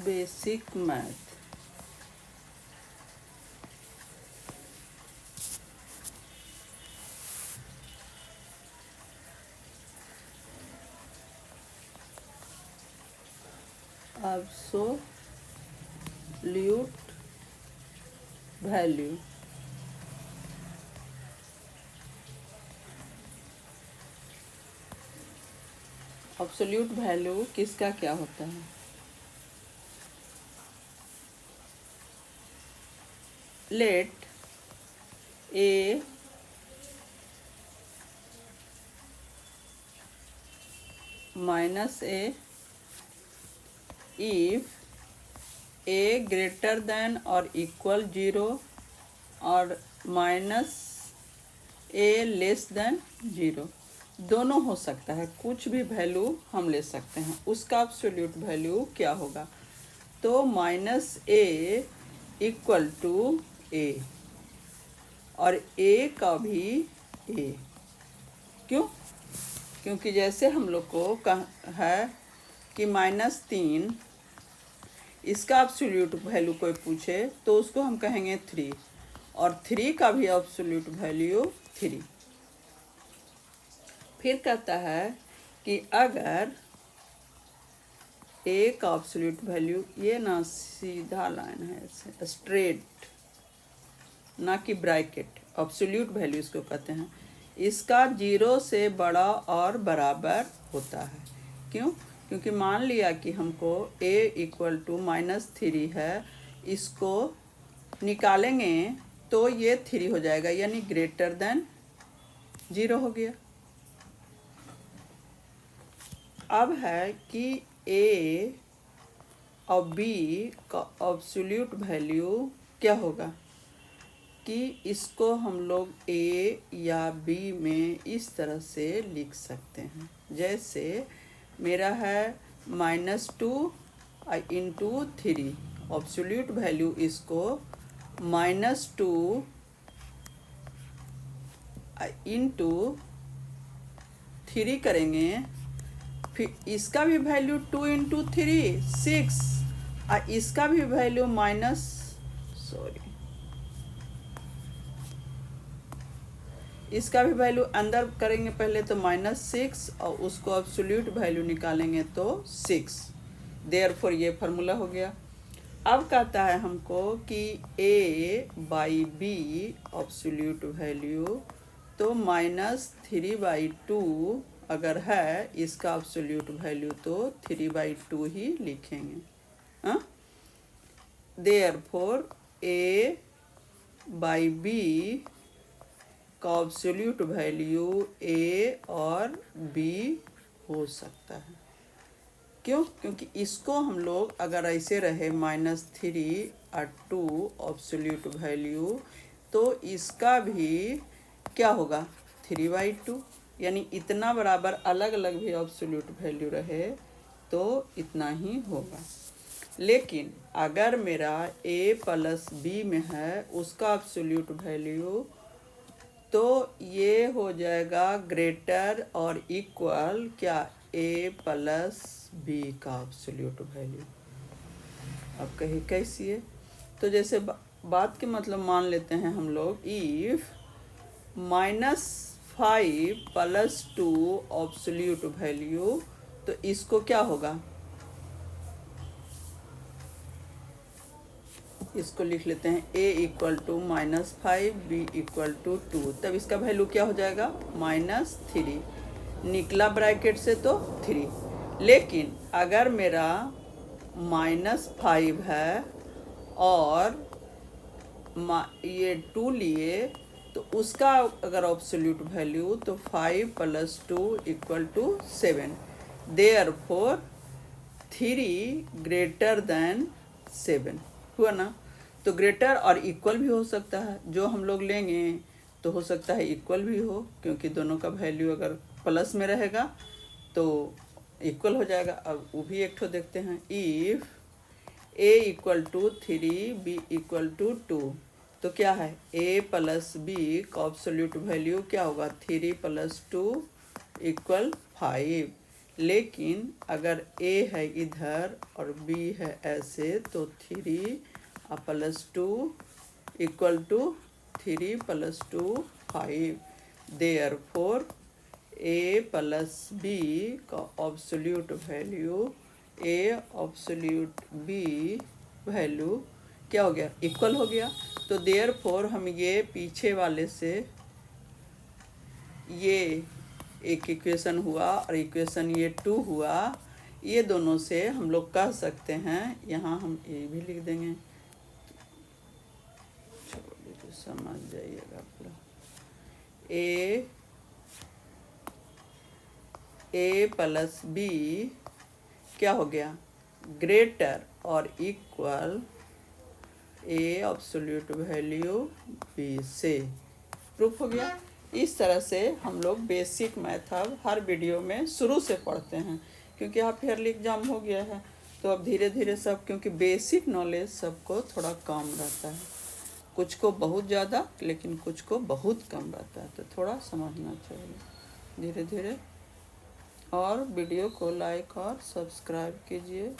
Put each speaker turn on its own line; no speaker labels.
Basic math. Absolute value. Absolute value किसका क्या होता है? Let a minus a if a greater than और इक्वल 0 और माइनस ए लेस देन 0। दोनों हो सकता है, कुछ भी वैल्यू हम ले सकते हैं। उसका एब्सोल्यूट वैल्यू क्या होगा? तो माइनस ए इक्वल टू ए और ए का भी ए। क्यों? क्योंकि जैसे हम लोग को है कि -3, इसका एब्सोल्यूट वैल्यू कोई पूछे तो उसको हम कहेंगे 3, और 3 का भी एब्सोल्यूट वैल्यू 3। फिर कहता है कि अगर ए का एब्सोल्यूट वैल्यू, ये ना सीधा लाइन है, ऐसे स्ट्रेट, ना कि ब्रैकेट, एब्सोल्यूट वैल्यू इसको कहते हैं। इसका 0 से बड़ा और बराबर होता है। क्यों? क्योंकि मान लिया कि हमको a इक्वल टू -3 है, इसको निकालेंगे तो ये 3 हो जाएगा, यानी ग्रेटर देन 0 हो गया। अब है कि a और b का एब्सोल्यूट वैल्यू क्या होगा, कि इसको हम लोग a या b में इस तरह से लिख सकते हैं। जैसे मेरा है -2 इंटू 3, एब्सोल्यूट वैल्यू इसको -2 इंटू 3 करेंगे। फिर इसका भी वैल्यू 2 इंटू 3 6, और इसका भी वैल्यू इसका भी वैल्यू अंदर करेंगे पहले तो -6, और उसको एब्सोल्यूट वैल्यू निकालेंगे तो 6। देयरफॉर ये फार्मूला हो गया। अब कहता है हमको कि a by b absolute value, तो -3/2 अगर है इसका एब्सोल्यूट वैल्यू तो 3/2 ही लिखेंगे। हाँ, देयरफॉर a बाई b का एब्सोल्यूट वैल्यू a और b हो सकता है। क्यों? क्योंकि इसको हम लोग अगर ऐसे रहे -3 और 2 एब्सोल्यूट वैल्यू, तो इसका भी क्या होगा 3/2, यानी इतना बराबर अलग अलग भी एब्सोल्यूट वैल्यू रहे तो इतना ही होगा। लेकिन अगर मेरा a प्लस b में है उसका एब्सोल्यूट वैल्यू, तो ये हो जाएगा ग्रेटर और इक्वल क्या a प्लस b का एब्सोल्यूट वैल्यू। अब कहीं कैसी है? तो जैसे बात के मतलब मान लेते हैं हम लोग, इफ -5 + 2 एब्सोल्यूट वैल्यू, तो इसको क्या होगा, इसको लिख लेते हैं a equal to -5 b equal to 2। तब इसका वैल्यू क्या हो जाएगा -3, निकला ब्रैकेट से तो 3। लेकिन अगर मेरा -5 है और ये 2 लिए, तो उसका अगर एब्सोल्यूट वैल्यू तो 5 + 2 = 7। देयरफॉर 3 ग्रेटर देन 7 हुआ ना। तो ग्रेटर और इक्वल भी हो सकता है, जो हम लोग लेंगे तो हो सकता है इक्वल भी हो, क्योंकि दोनों का वैल्यू अगर प्लस में रहेगा तो इक्वल हो जाएगा। अब वो भी एक ठो देखते हैं, इफ a = 3 b = 2, तो क्या है a प्लस b का एब्सोल्यूट वैल्यू क्या होगा 3 + 2 = 5। लेकिन अगर a है इधर और b है ऐसे तो 3 plus 2 equal to 3 plus 2 5। Therefore a plus b का absolute value a absolute b value क्या हो गया, इक्वल हो गया। तो देयरफॉर हम ये पीछे वाले से ये एक इक्वेशन हुआ और इक्वेशन ये 2 हुआ, ये दोनों से हम लोग कह सकते हैं, यहाँ हम ये भी लिख देंगे, तो समझ जाइएगा पूरा। ए प्लस बी क्या हो गया, ग्रेटर और इक्वल ए एब्सोल्यूट वैल्यू बी से। प्रूफ हो गया। इस तरह से हम लोग बेसिक मैथ अब हर वीडियो में शुरू से पढ़ते हैं, क्योंकि आप ईयरली एग्जाम हो गया है तो अब धीरे धीरे सब, क्योंकि बेसिक नॉलेज सबको थोड़ा कम रहता है, कुछ को बहुत ज़्यादा लेकिन कुछ को बहुत कम रहता है, तो थोड़ा समझना चाहिए धीरे धीरे। और वीडियो को लाइक और सब्सक्राइब कीजिए।